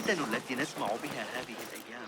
الدندن التي نسمع بها هذه الأيام.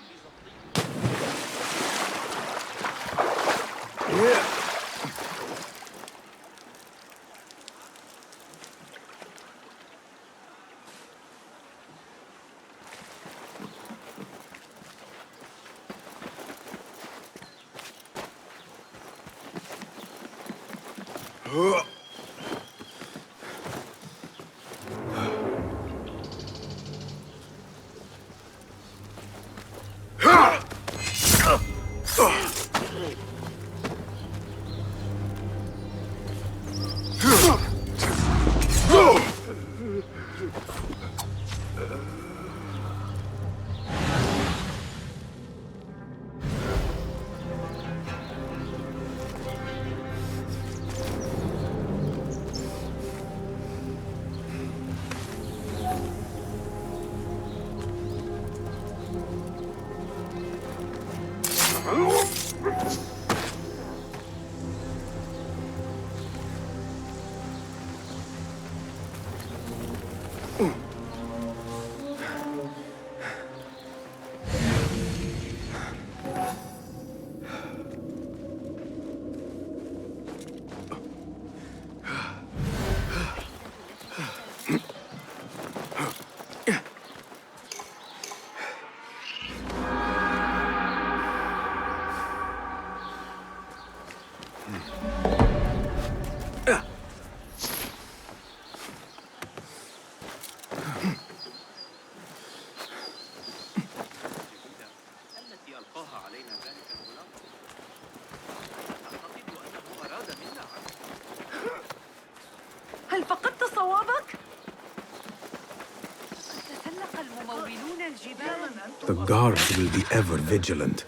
هل فقدت صوابك؟ تسلق الممولون الجبال. The guards will be ever vigilant.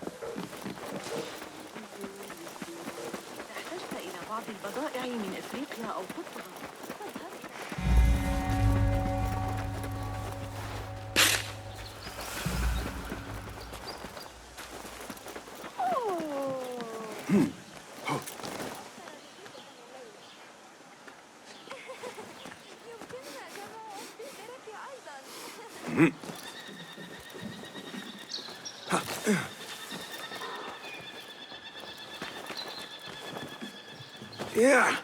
احتجت إلى بعض البضائع من إفريقيا أو قطر. Yeah.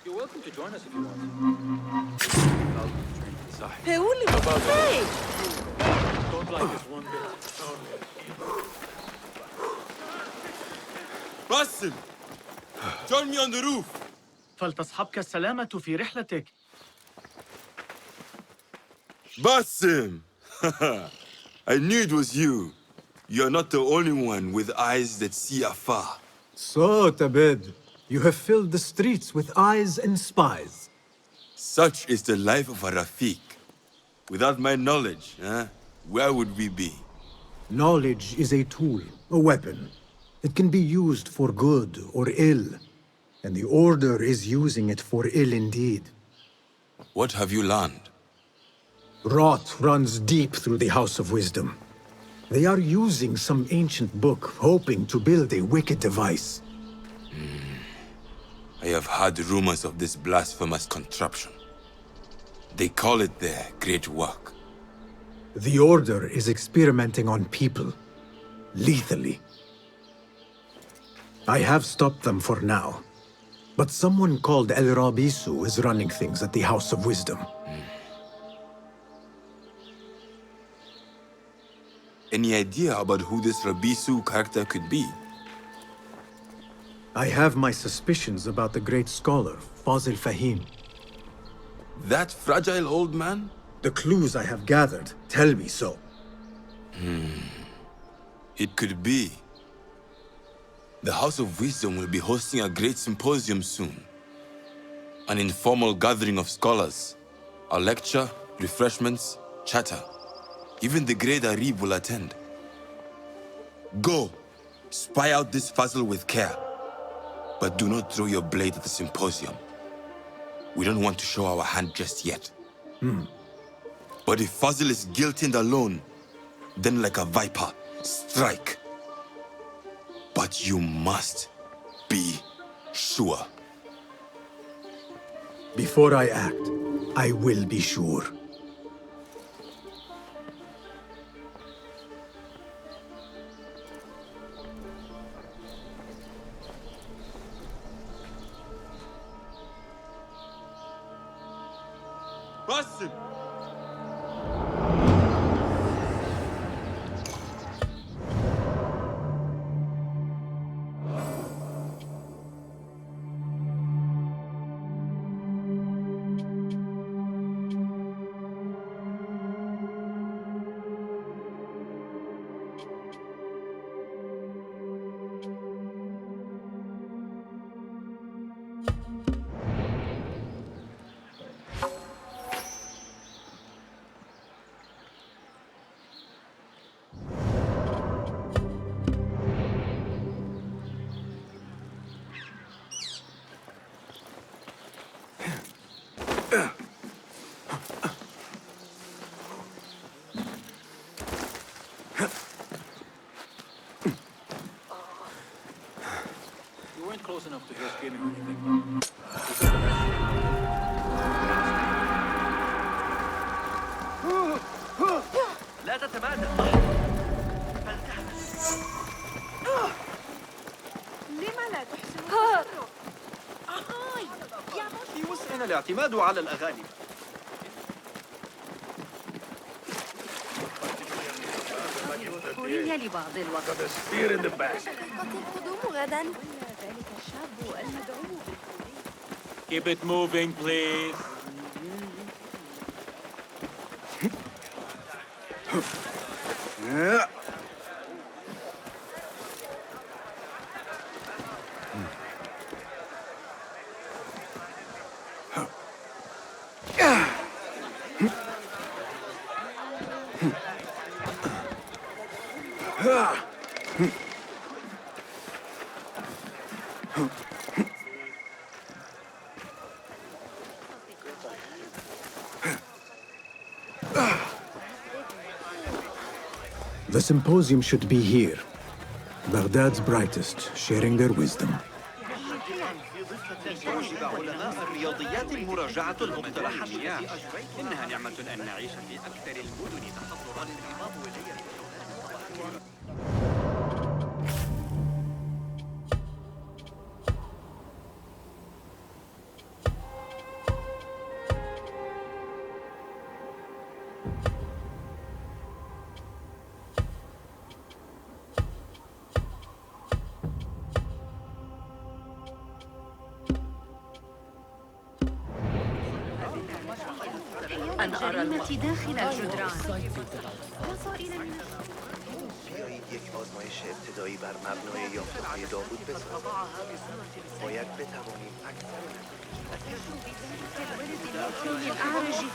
You're welcome to join us if you want. Hey! Don't like this one bit. Basim! Join me on the roof! فلتصحبك السلامة في رحلتك. Basim! I knew it was you. You're not the only one with eyes that see afar. So, Tabed, you have filled the streets with eyes and spies. Such is the life of a Rafiq. Without my knowledge, where would we be? Knowledge is a tool, a weapon. It can be used for good or ill. And the Order is using it for ill indeed. What have you learned? Rot runs deep through the House of Wisdom. They are using some ancient book, hoping to build a wicked device. I have heard rumors of this blasphemous contraption. They call it their great work. The Order is experimenting on people, lethally. I have stopped them for now, but someone called El Rabisu is running things at the House of Wisdom. Any idea about who this Rabisu character could be? I have my suspicions about the great scholar, Fazil Fahim. That fragile old man? The clues I have gathered tell me so. It could be. The House of Wisdom will be hosting a great symposium soon. An informal gathering of scholars. A lecture, refreshments, chatter. Even the great Arib will attend. Go, spy out this puzzle with care. But do not throw your blade at the symposium. We don't want to show our hand just yet. But if Fazil is guilty and alone, then like a viper, strike. But you must be sure. Before I act, I will be sure. Basim! You weren't close enough to hear screaming or anything. لا تتمادى. لما لا تحسن التصرف؟ يا في وسعنا الاعتماد على الأغاني. كوريا لبعض الوقت. القدوم غدا. ذلك الشاب المدعو. Keep it moving, please. The symposium should be here. Baghdad's brightest, sharing their wisdom. يعجب علماء الرياضيات المراجعة المقترحة ميراج. إنها نعمة أن نعيش في أكثر المدن تحضرا للانضمام إلي. أن أرى الجريمة داخل الجدران. بیایید یک آزمایش ابتدایی بر مبنای یافته‌های داوود بسازیم. باید بتوانیم اکثر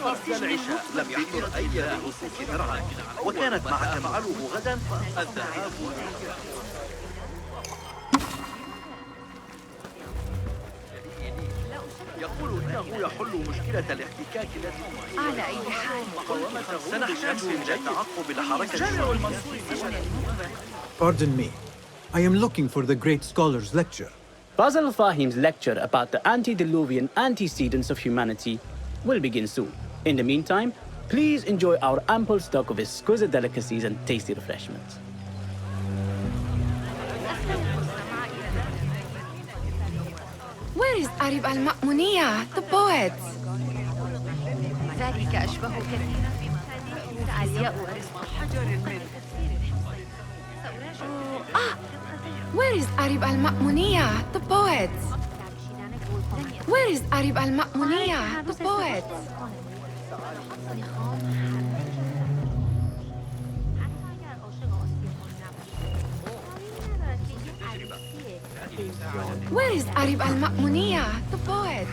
قبل العشاء لم يحضر أي رؤوس مرعى، وكانت ما تفعله غدا الذهاب يقول إنه يحل مشكلة الاحتكاك التي على أي حال سنحتاج إلى تعقب الحركة Pardon me. I am looking for the great scholar's lecture. Basil Fahim's lecture about the antediluvian antecedents of humanity will begin soon. In the meantime, please enjoy our ample stock of exquisite delicacies and tasty refreshments. Where is Arib al-Ma'muniyah, the poet? ذلك أشبه كثيرا بما أزياء ورسم حجر من Where is Arib al-Ma'muniyah, the poet? Where is Arib al-Ma'muniyah, the poet? Where is Arib al-Ma'muniyah, the poet?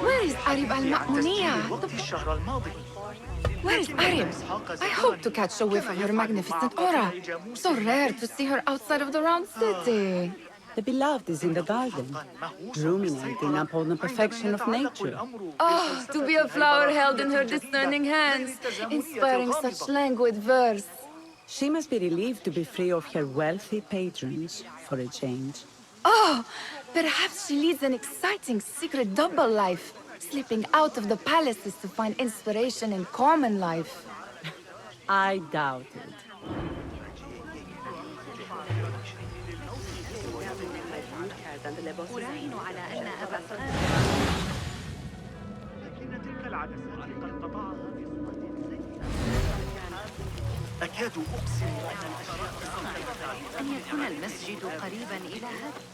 Where is Arib al-Ma'muniyah, the poet? Where is Arib? I hope to catch a whiff of her magnificent aura. So rare to see her outside of the round city. The beloved is in the garden, ruminating upon the perfection of nature. Oh, to be a flower held in her discerning hands, inspiring such languid verse. She must be relieved to be free of her wealthy patrons for a change. Oh, perhaps she leads an exciting secret double life, slipping out of the palaces to find inspiration in common life. I doubt it.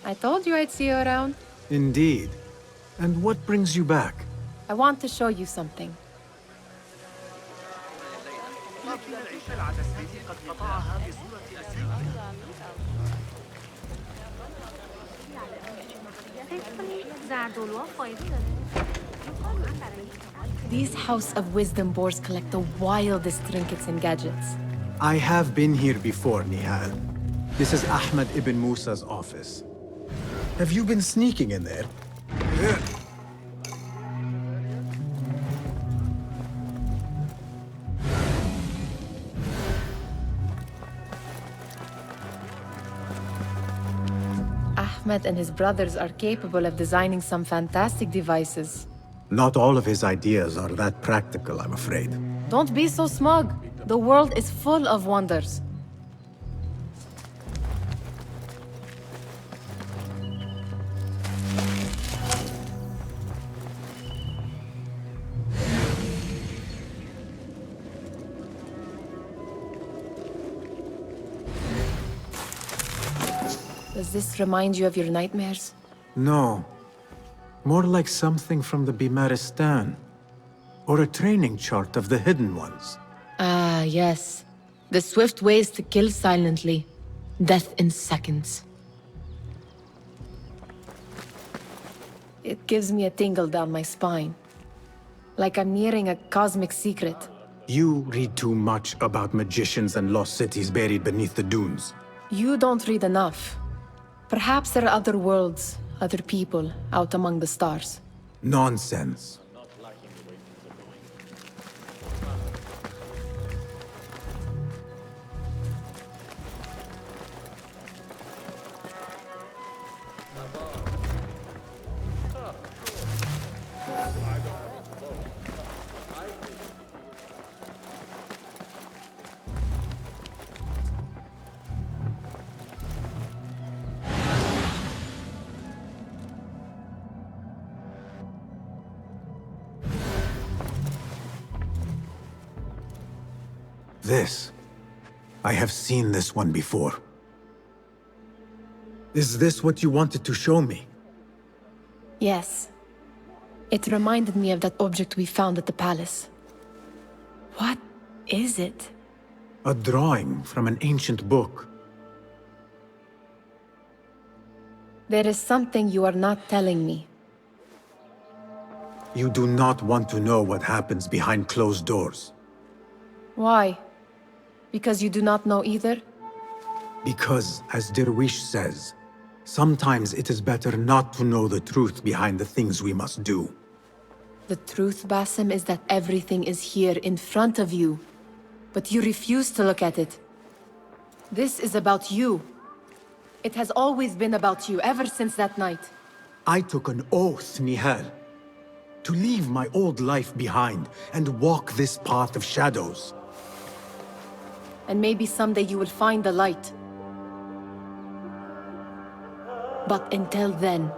I told you I'd see you around. Indeed. And what brings you back? I want to show you something. These House of Wisdom boars collect the wildest trinkets and gadgets. I have been here before, Nihal. This is Ahmed ibn Musa's office. Have you been sneaking in there? Ahmed and his brothers are capable of designing some fantastic devices. Not all of his ideas are that practical, I'm afraid. Don't be so smug. The world is full of wonders. Does this remind you of your nightmares? No. More like something from the Bimaristan. Or a training chart of the Hidden Ones. Ah, yes. The swift ways to kill silently. Death in seconds. It gives me a tingle down my spine. Like I'm nearing a cosmic secret. You read too much about magicians and lost cities buried beneath the dunes. You don't read enough. Perhaps there are other worlds, other people, out among the stars. Nonsense. This. I have seen this one before. Is this what you wanted to show me? Yes. It reminded me of that object we found at the palace. What is it? A drawing from an ancient book. There is something you are not telling me. You do not want to know what happens behind closed doors. Why? Because you do not know either? Because, as Derwish says, sometimes it is better not to know the truth behind the things we must do. The truth, Basim, is that everything is here in front of you. But you refuse to look at it. This is about you. It has always been about you, ever since that night. I took an oath, Nihal, to leave my old life behind and walk this path of shadows. And maybe someday you will find the light. But until then,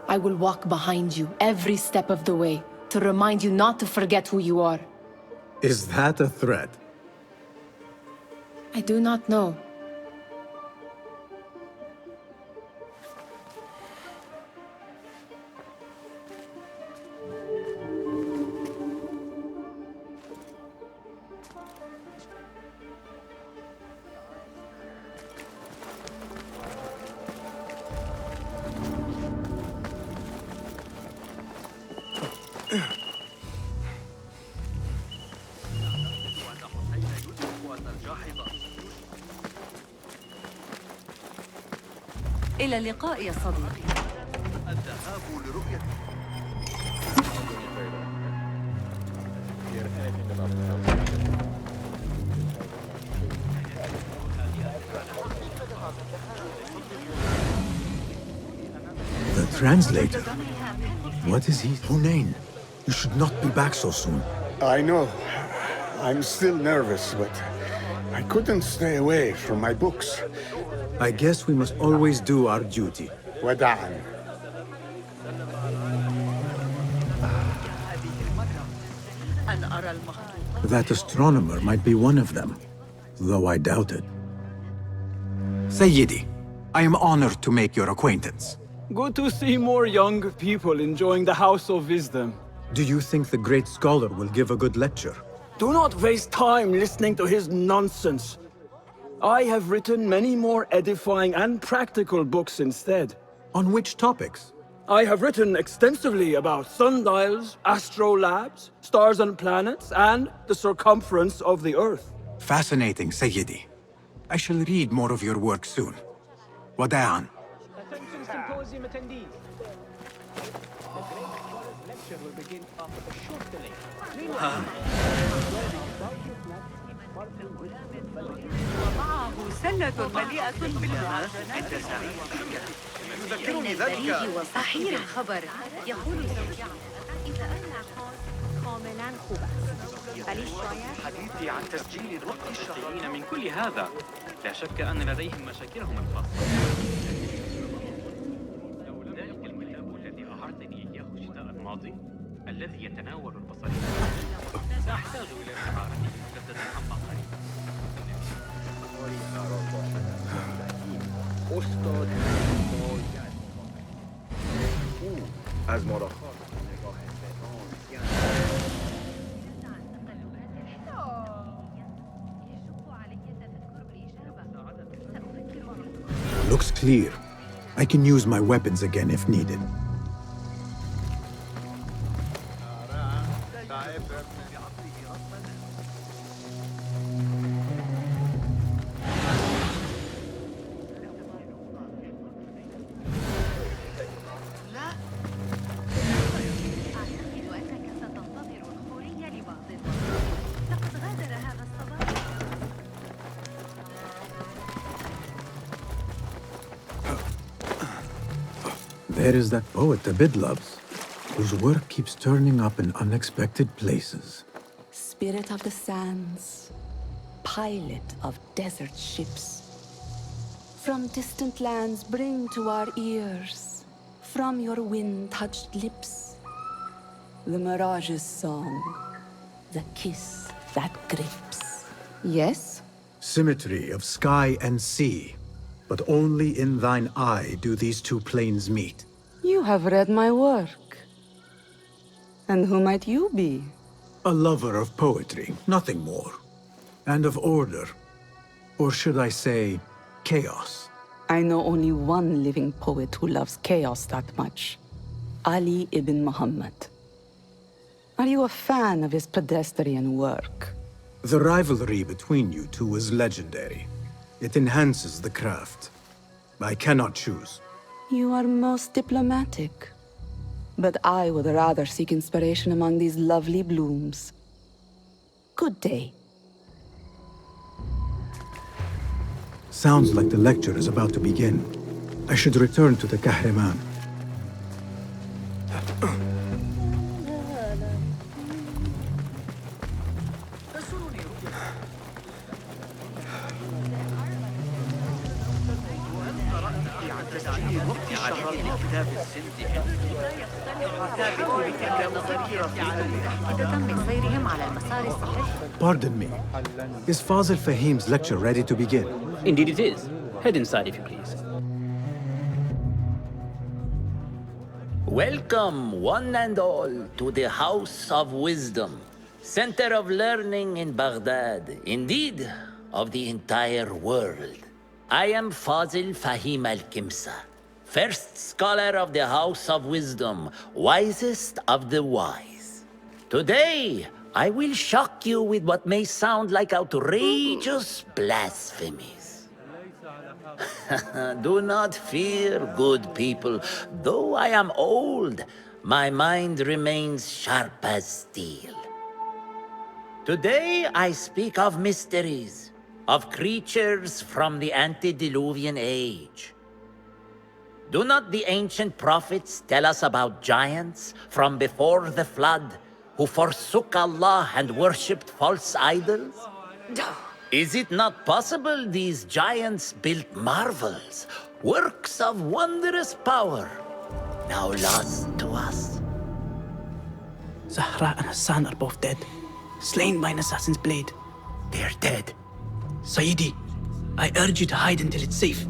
I will walk behind you every step of the way to remind you not to forget who you are. Is that a threat? I do not know. إلى اللقاء يا صديقي. الذهاب لرؤية The translator? What is he? Hunain, you should not be back so soon. I know. I'm still nervous, but I couldn't stay away from my books. I guess we must always do our duty. وداعا. That astronomer might be one of them, though I doubt it. Sayyidi, I am honored to make your acquaintance. Good to see more young people enjoying the House of Wisdom. Do you think the great scholar will give a good lecture? Do not waste time listening to his nonsense. I have written many more edifying and practical books instead. On which topics? I have written extensively about sundials, astrolabes, stars and planets, and the circumference of the Earth. Fascinating, Sayyidi. I shall read more of your work soon. Wada'an. Attention symposium attendees. The great scholar's lecture will begin after a short delay. ومعه سلة مليئة بالمعجنات. يذكرني ذلك وصحيح الخبر يقول زوجي إذا أنا كاملا حديثي عن تسجيل الوقت الشهري من كل هذا. لا شك أن لديهم مشاكلهم الخاصة. ذلك الكتاب الذي أعرتني إياه الشتاء الماضي الذي يتناول البصرية سأحتاج إلى قراءته مجددا عما قريب. از ما را خواست. Looks clear. I can use my weapons again if needed. There is that poet Abid loves, whose work keeps turning up in unexpected places. Spirit of the sands, pilot of desert ships. From distant lands bring to our ears, from your wind-touched lips, the Mirage's song, the kiss that grips. Yes? Symmetry of sky and sea, but only in thine eye do these two planes meet. You have read my work. And who might you be? A lover of poetry, nothing more. And of order. Or should I say, chaos. I know only one living poet who loves chaos that much. Ali ibn Muhammad. Are you a fan of his pedestrian work? The rivalry between you two is legendary. It enhances the craft. I cannot choose. You are most diplomatic. But I would rather seek inspiration among these lovely blooms. Good day. Sounds like the lecture is about to begin. I should return to the Kahraman. Pardon me. Is Fazil Fahim's lecture ready to begin? Indeed it is. Head inside if you please. Welcome, one and all, to the House of Wisdom, center of learning in Baghdad, indeed, of the entire world. I am Fazil Fahim al-Kimsa, first scholar of the House of Wisdom, wisest of the wise. Today, I will shock you with what may sound like outrageous blasphemies. Do not fear, good people. Though I am old, my mind remains sharp as steel. Today I speak of mysteries, of creatures from the antediluvian age. Do not the ancient prophets tell us about giants from before the flood who forsook Allah and worshipped false idols? Is it not possible these giants built marvels, works of wondrous power, now lost to us? Zahra and Hassan are both dead, slain by an assassin's blade. They're dead. Sayyidi, I urge you to hide until it's safe.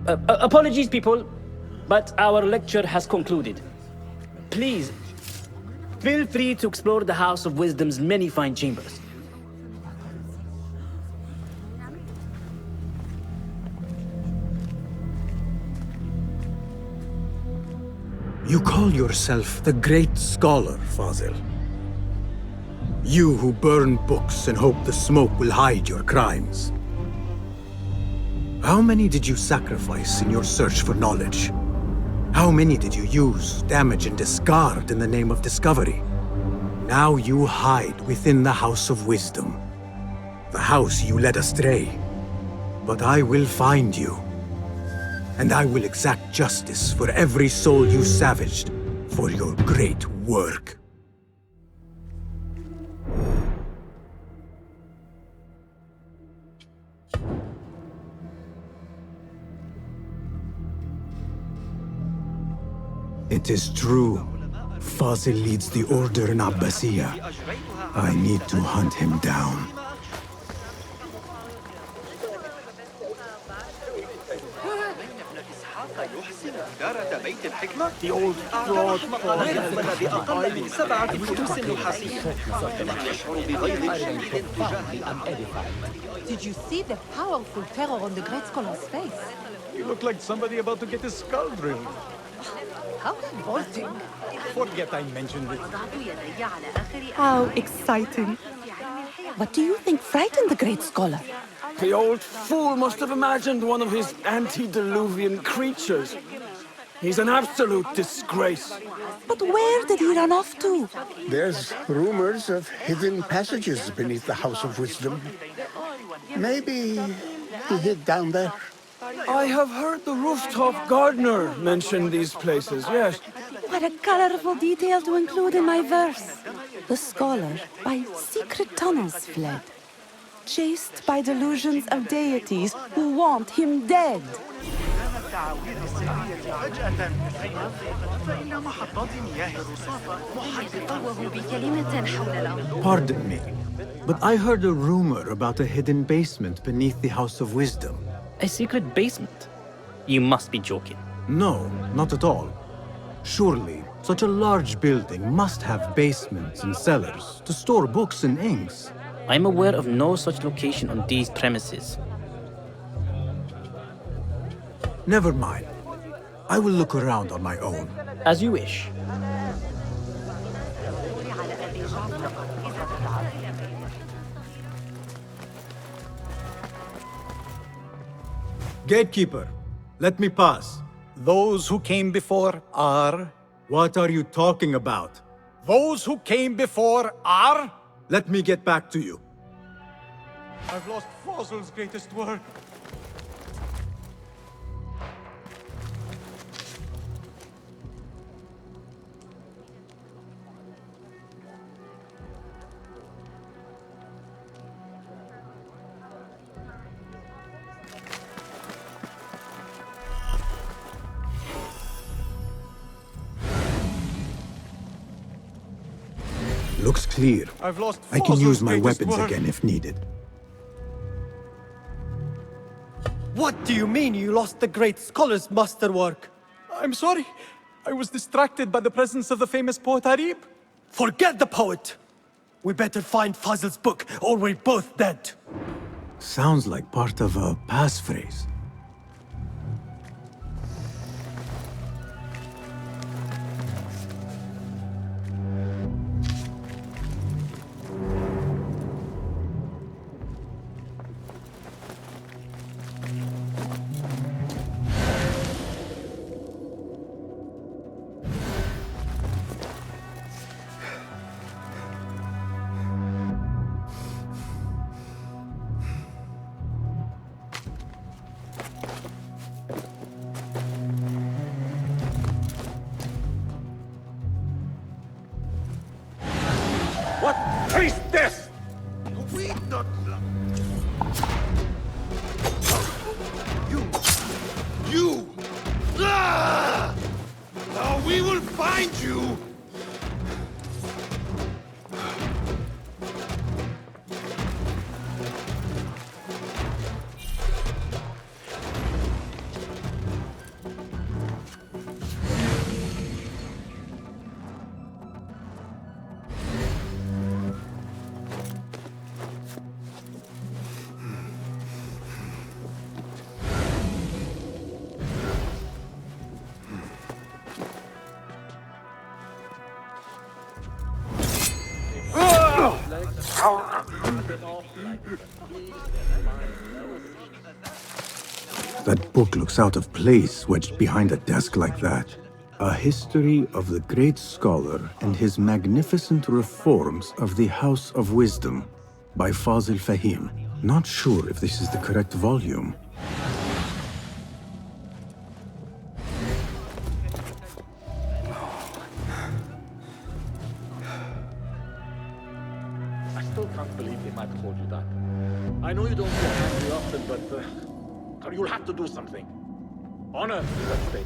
Apologies, people, but our lecture has concluded. Please, feel free to explore the House of Wisdom's many fine chambers. You call yourself the great scholar, Fazil. You who burn books and hope the smoke will hide your crimes. How many did you sacrifice in your search for knowledge? How many did you use, damage, and discard in the name of discovery? Now you hide within the House of Wisdom. The house you led astray. But I will find you. And I will exact justice for every soul you savaged for your great work. It is true. Fazil leads the order in Abbasiyah. I need to hunt him down. The old fraud Did you see the powerful terror on the great scholar's face? You look like somebody about to get his skull drilled. How revolting. Forget I mentioned it. How exciting. What do you think frightened the great scholar? The old fool must have imagined one of his antediluvian creatures. He's an absolute disgrace. But where did he run off to? There's rumors of hidden passages beneath the House of Wisdom. Maybe he hid down there. I have heard the rooftop gardener mention these places, yes. What a colorful detail to include in my verse. The scholar by secret tunnels fled, chased by delusions of deities who want him dead. Pardon me, but I heard a rumor about a hidden basement beneath the House of Wisdom. A secret basement? You must be joking. No, not at all. Surely, such a large building must have basements and cellars to store books and inks. I'm aware of no such location on these premises. Never mind. I will look around on my own. As you wish. Gatekeeper, let me pass. Those who came before are... What are you talking about? Those who came before are... Let me get back to you. I've lost Fazil's greatest work. Looks clear. I've lost I can use my Fazil's weapons work. again if needed. What do you mean you lost the great scholar's masterwork? I'm sorry. I was distracted by the presence of the famous poet Arib. Forget the poet! We better find Fazil's book, or we're both dead. Sounds like part of a passphrase. We don't... You! Ah! Now we will find you! That book looks out of place wedged behind a desk like that. A history of the great scholar and his magnificent reforms of the House of Wisdom by Fazil Fahim. Not sure if this is the correct volume. I still can't believe they might have told you that. I know you don't get angry often, but you'll have to do something. Honor is at stake.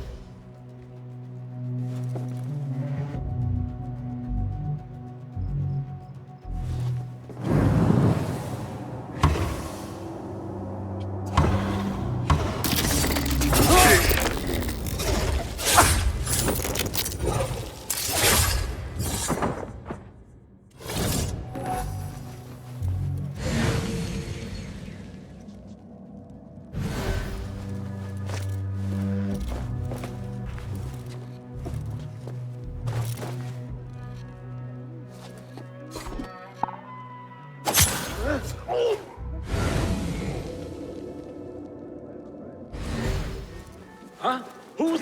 Huh? Who's...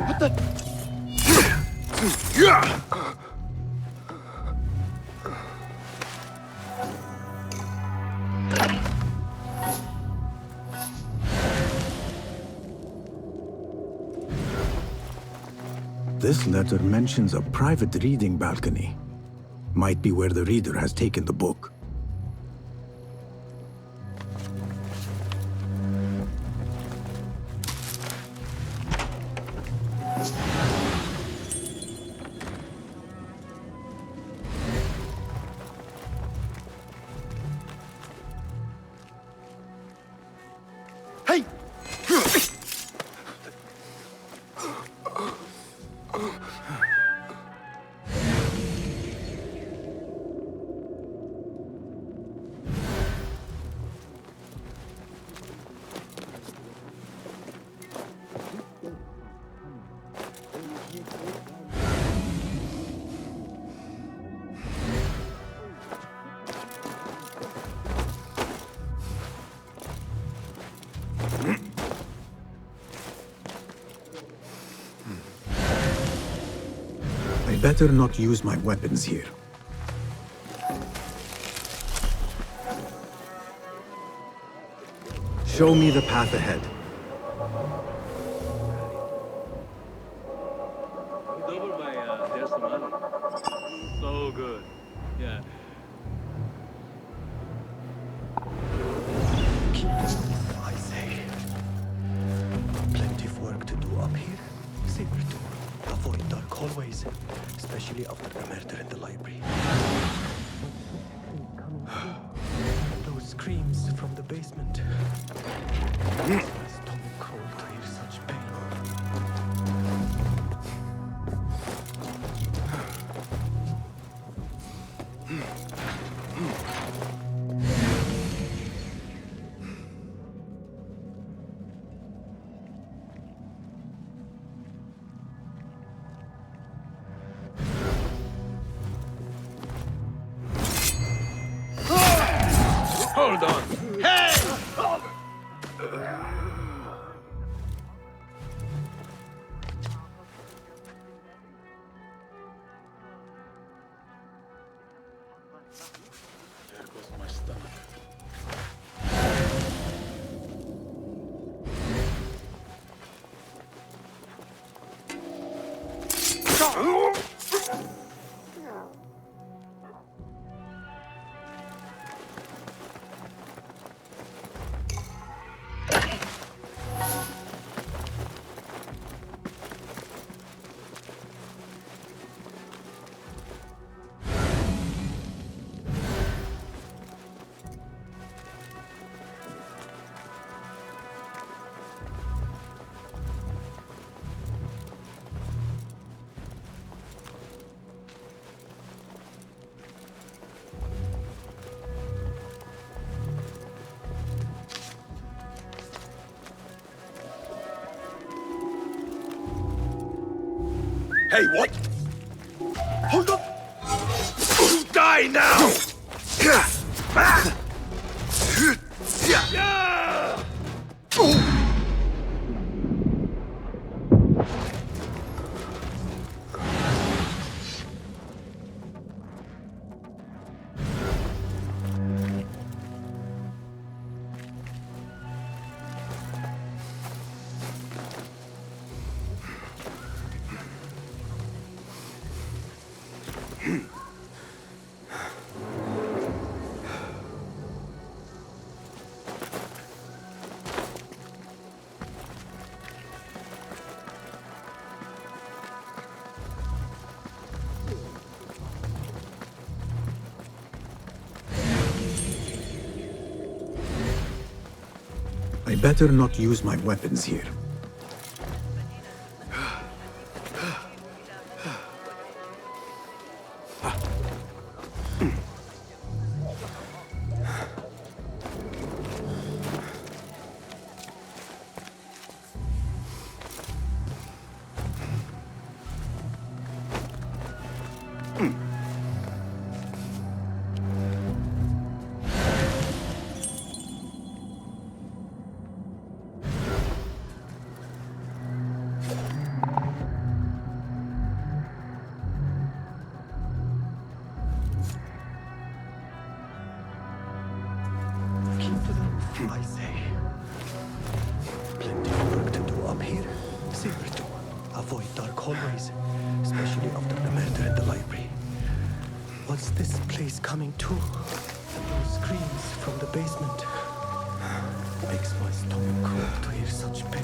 What the? This letter mentions a private reading balcony. Might be where the reader has taken the book. Hey! I better not use my weapons here. Show me the path ahead. Avoid dark hallways, especially after the murder in the library. And those screams from the basement. My stomach cold to hear such pain. Hold on. Hey! There goes my stomach. Hey, what? Hold up! You die now! I better not use my weapons here. I say. Plenty of work to do up here. Saber too. Avoid dark hallways, especially after the murder in the library. What's this place coming to? And those screams from the basement. Makes my stomach cold to hear such pain.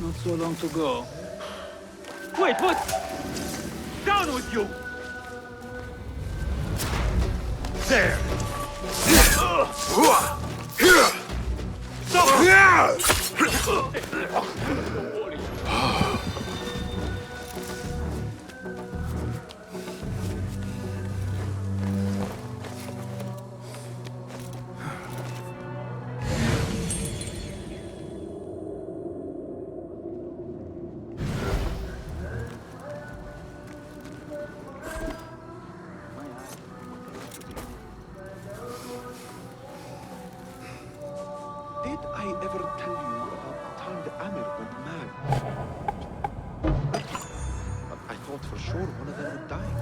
Not so long to go. Wait, what? Down with you! There! Did I ever tell you about the time the Amir went mad? But I thought for sure one of them would die.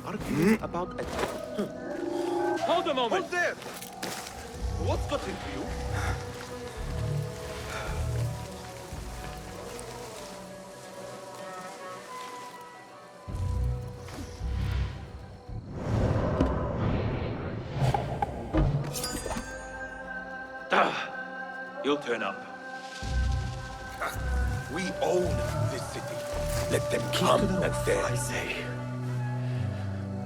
Arguing about a... Hold a moment! Hold there! What's got into you? You'll turn up. We own this city. Let them come and then. I say.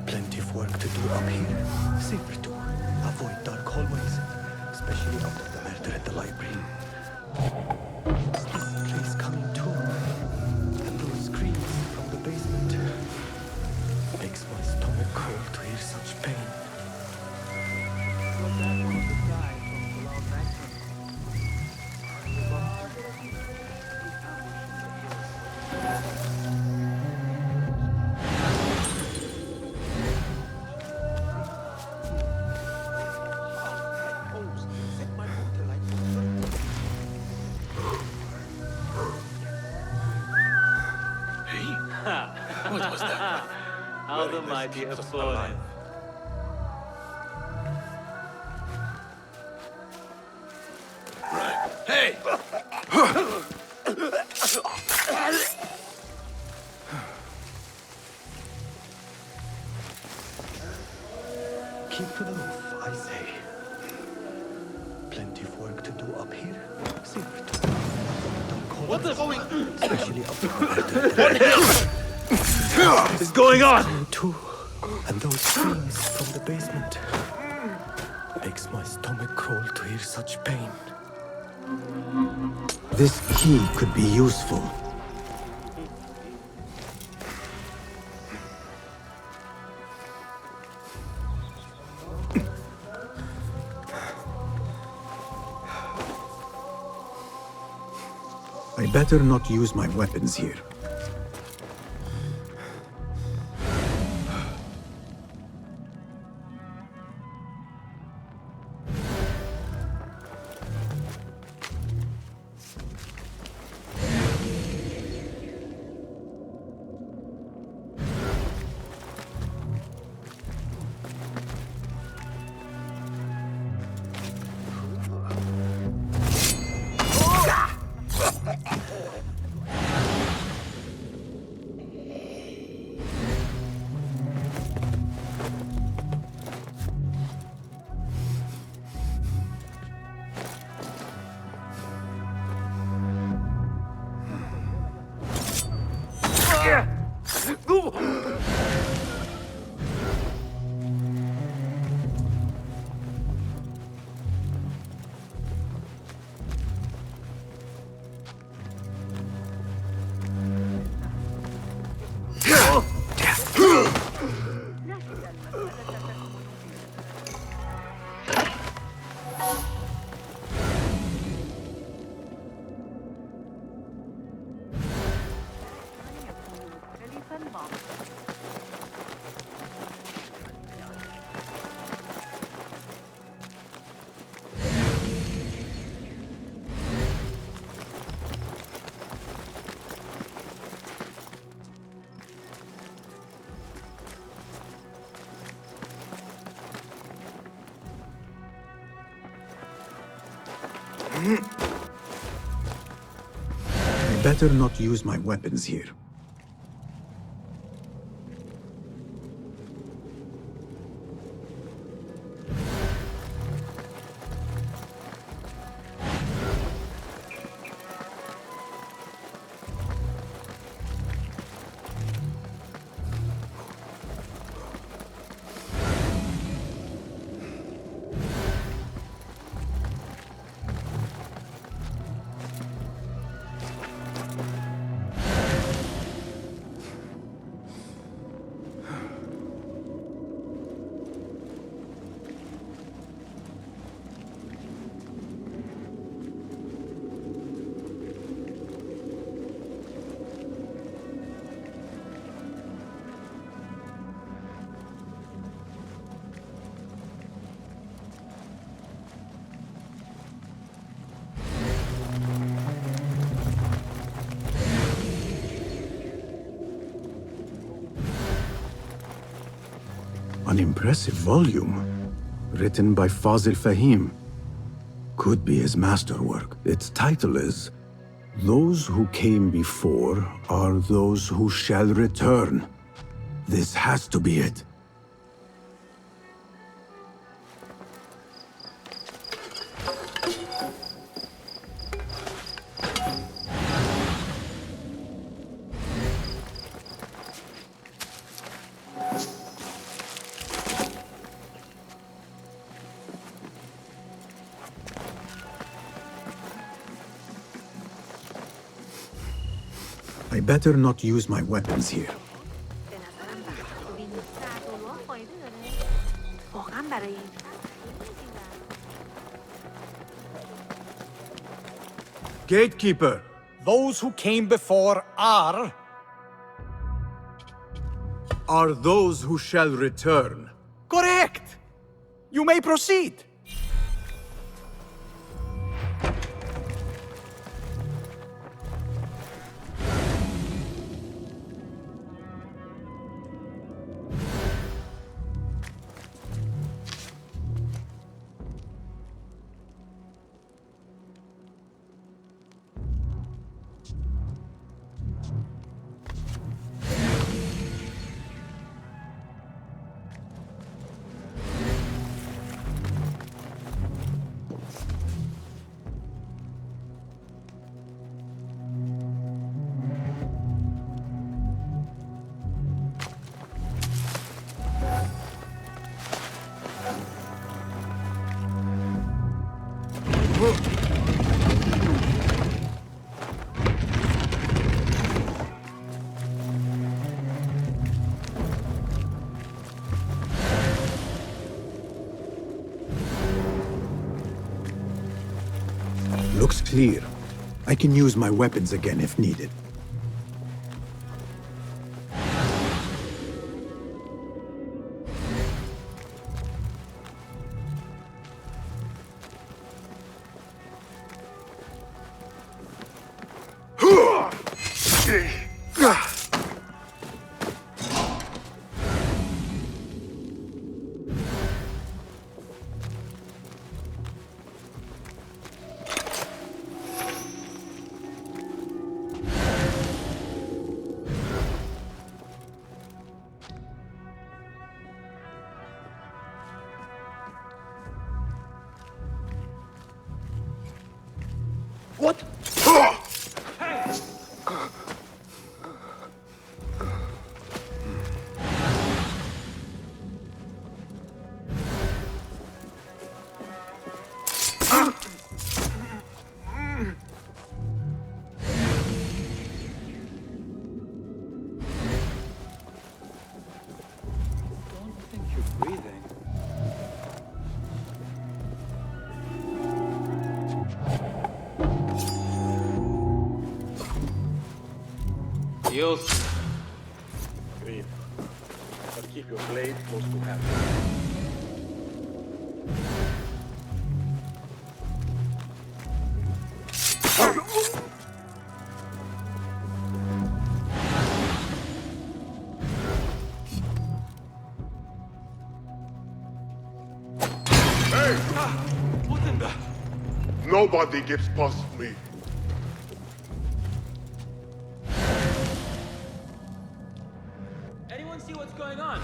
Plenty of work to do up here. Safer to avoid dark hallways, especially after the murder at the library. Is this place coming too? And those screams from the basement. Makes my stomach cold to hear such pain. What was that? How the mighty have fallen. Hey! Keep to the roof, I say. Plenty of work to do up here. Safer to avoid dark hallways. What the going? Especially after the murder. What is going on? Too. And those screams from the basement. Makes my stomach crawl to hear such pain. This key could be useful. I better not use my weapons here. I better not use my weapons here. An impressive volume, written by Fazil Fahim. Could be his masterwork. Its title is, "Those who came before are those who shall return." This has to be it. I better not use my weapons here. Gatekeeper! Those who came before are those who shall return. correct! You may proceed. Looks clear. I can use my weapons again if needed. What? Yields. Agreed. But keep your blade close to hand. What in the... Nobody gets past me. Anyone see what's going on?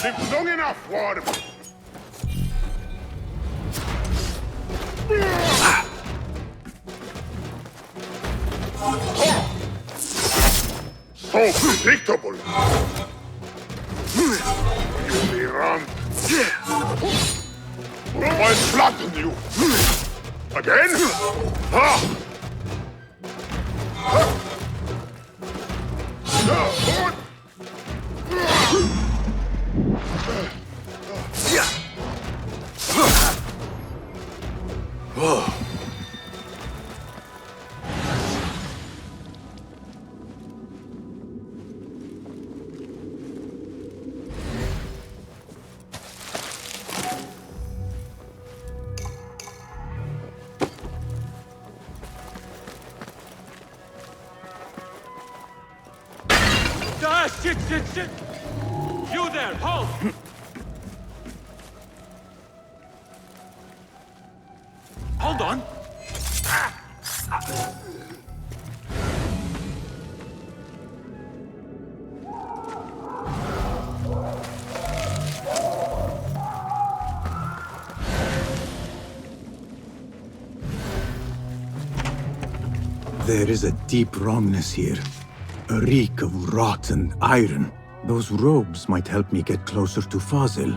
Live long enough, Ward. So predictable. You run. I'll flatten you. Again? Ha! Ah, shit! You there, hold! Hold on! There is a deep wrongness here. A reek of rotten iron. Those robes might help me get closer to Fazil.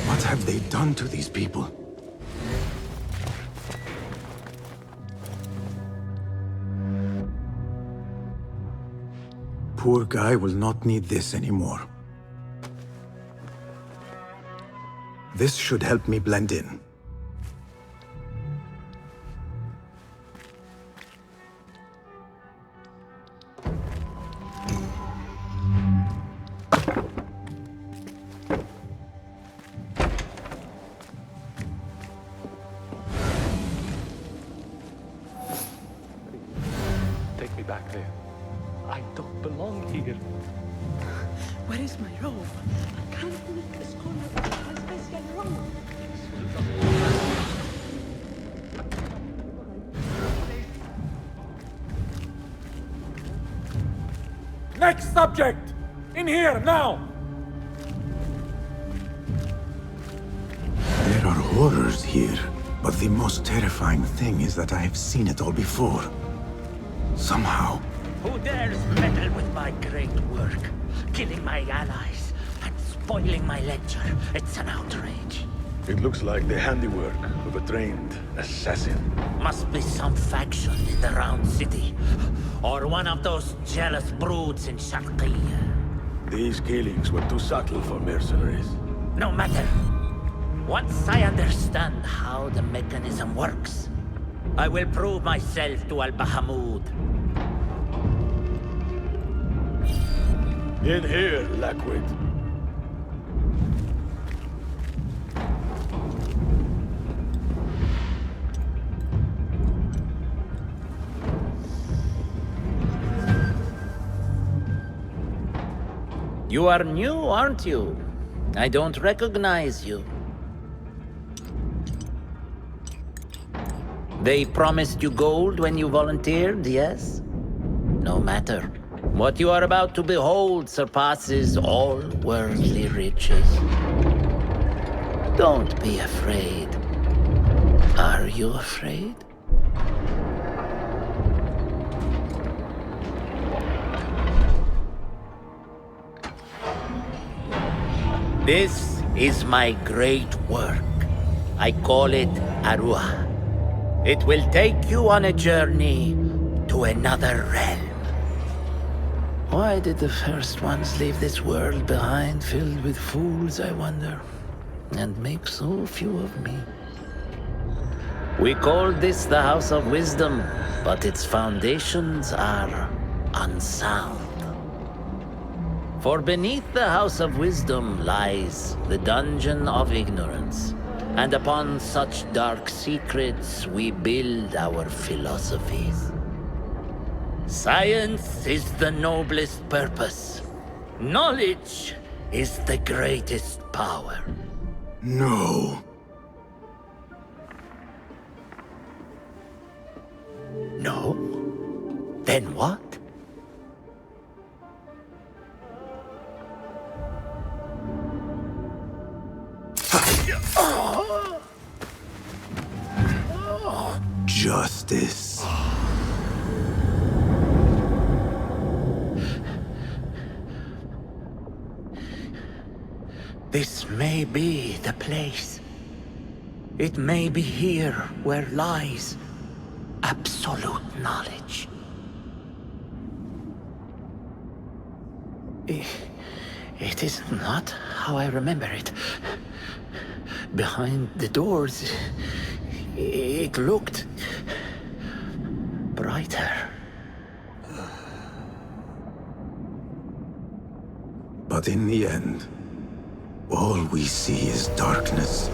What have they done to these people? Poor guy will not need this anymore. This should help me blend in. Take me back there. I don't belong here. Where is my robe? I can't make a scholar of my special robe. Next subject! In here, now! There are horrors here, but the most terrifying thing is that I have seen it all before. Somehow. Who dares meddle with my great work? Killing my allies and spoiling my lecture. It's an outrage. It looks like the handiwork of a trained assassin. Must be some faction in the Round City. Or one of those jealous broods in Sharqiyya. These killings were too subtle for mercenaries. No matter. Once I understand how the mechanism works, I will prove myself to Al-Bahamud. In here, Lackwit. You are new, aren't you? I don't recognize you. They promised you gold when you volunteered, yes? No matter. What you are about to behold surpasses all worldly riches. Don't be afraid. Are you afraid? This is my great work. I call it Arua. It will take you on a journey to another realm. Why did the first ones leave this world behind, filled with fools, I wonder, and make so few of me? We called this the House of Wisdom, but its foundations are unsound. For beneath the House of Wisdom lies the Dungeon of Ignorance, and upon such dark secrets we build our philosophies. Science is the noblest purpose. Knowledge is the greatest power. No. No? Then what? Justice. This may be the place. It may be here where lies absolute knowledge. It is not how I remember it. Behind the doors, it looked brighter. But in the end, all we see is darkness.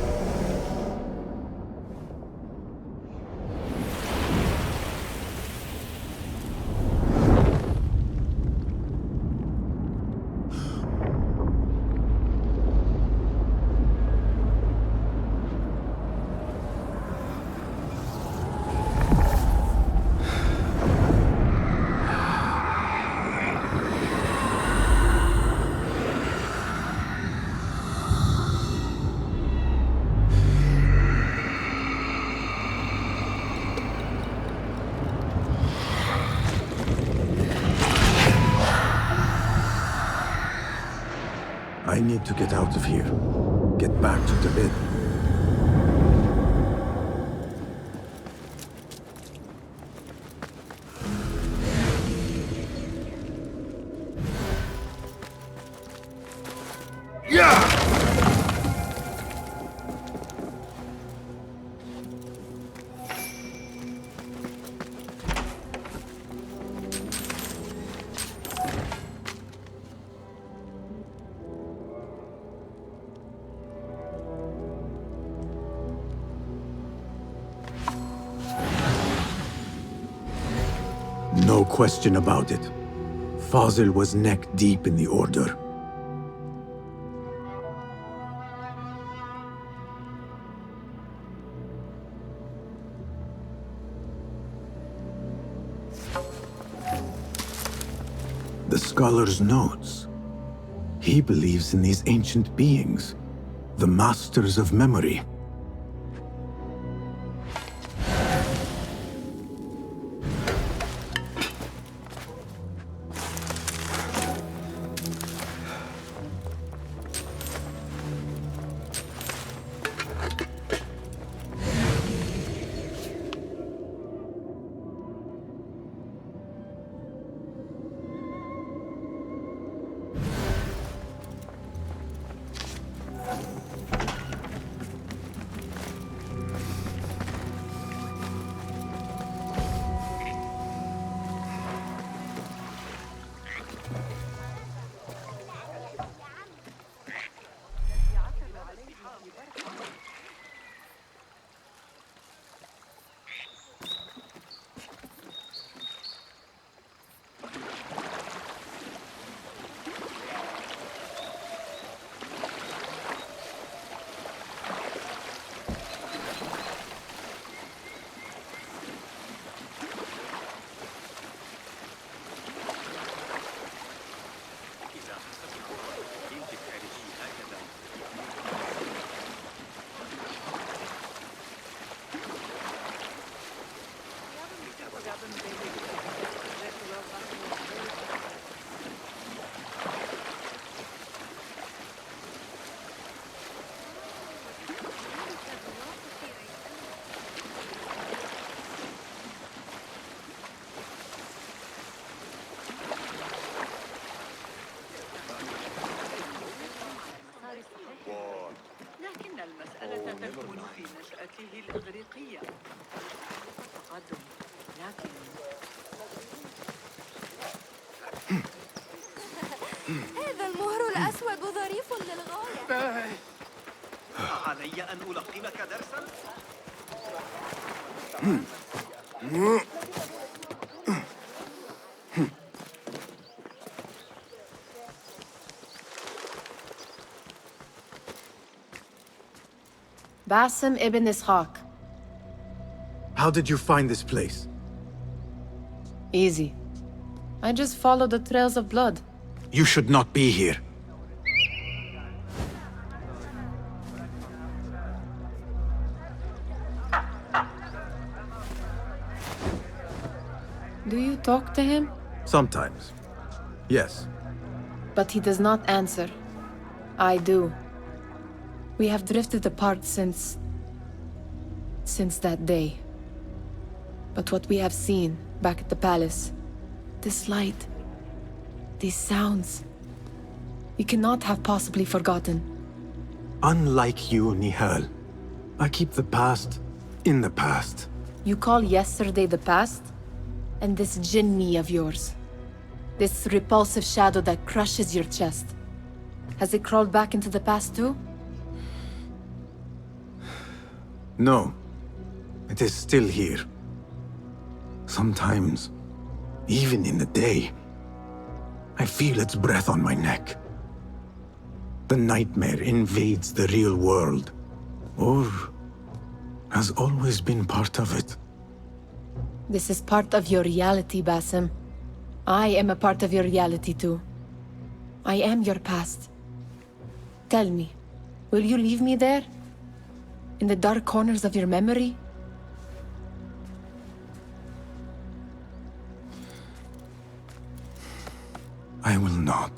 I need to get out of here. Get back to the bed. No question about it. Fazil was neck deep in the Order. The scholar's notes. He believes in these ancient beings, the masters of memory. لكن المسألة تكمن في نشأته الإغريقية. تقدم، لكن هذا المهر الأسود ظريف للغاية. علي أن ألقنك درسا؟ Basim ibn Ishaq. How did you find this place? Easy. I just followed the trails of blood. You should not be here. Do you talk to him? Sometimes. Yes. But he does not answer. I do. We have drifted apart since that day. But what we have seen back at the palace, this light, these sounds, you cannot have possibly forgotten. Unlike you, Nihal, I keep the past in the past. You call yesterday the past? And this jinni of yours, this repulsive shadow that crushes your chest, has it crawled back into the past too? No. It is still here. Sometimes, even in the day, I feel its breath on my neck. The nightmare invades the real world, or has always been part of it. This is part of your reality, Basim. I am a part of your reality too. I am your past. Tell me, will you leave me there? In the dark corners of your memory? I will not.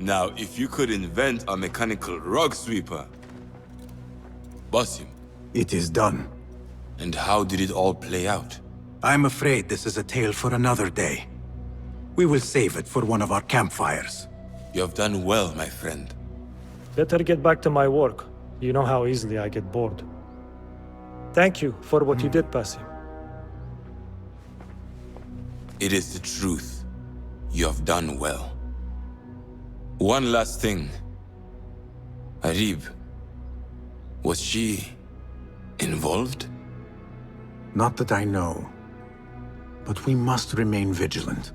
Now, if you could invent a mechanical rug sweeper... Basim. It is done. And how did it all play out? I'm afraid this is a tale for another day. We will save it for one of our campfires. You have done well, my friend. Better get back to my work. You know how easily I get bored. Thank you for what you did, Basim. It is the truth. You have done well. One last thing. Arib, was she involved? Not that I know. But we must remain vigilant.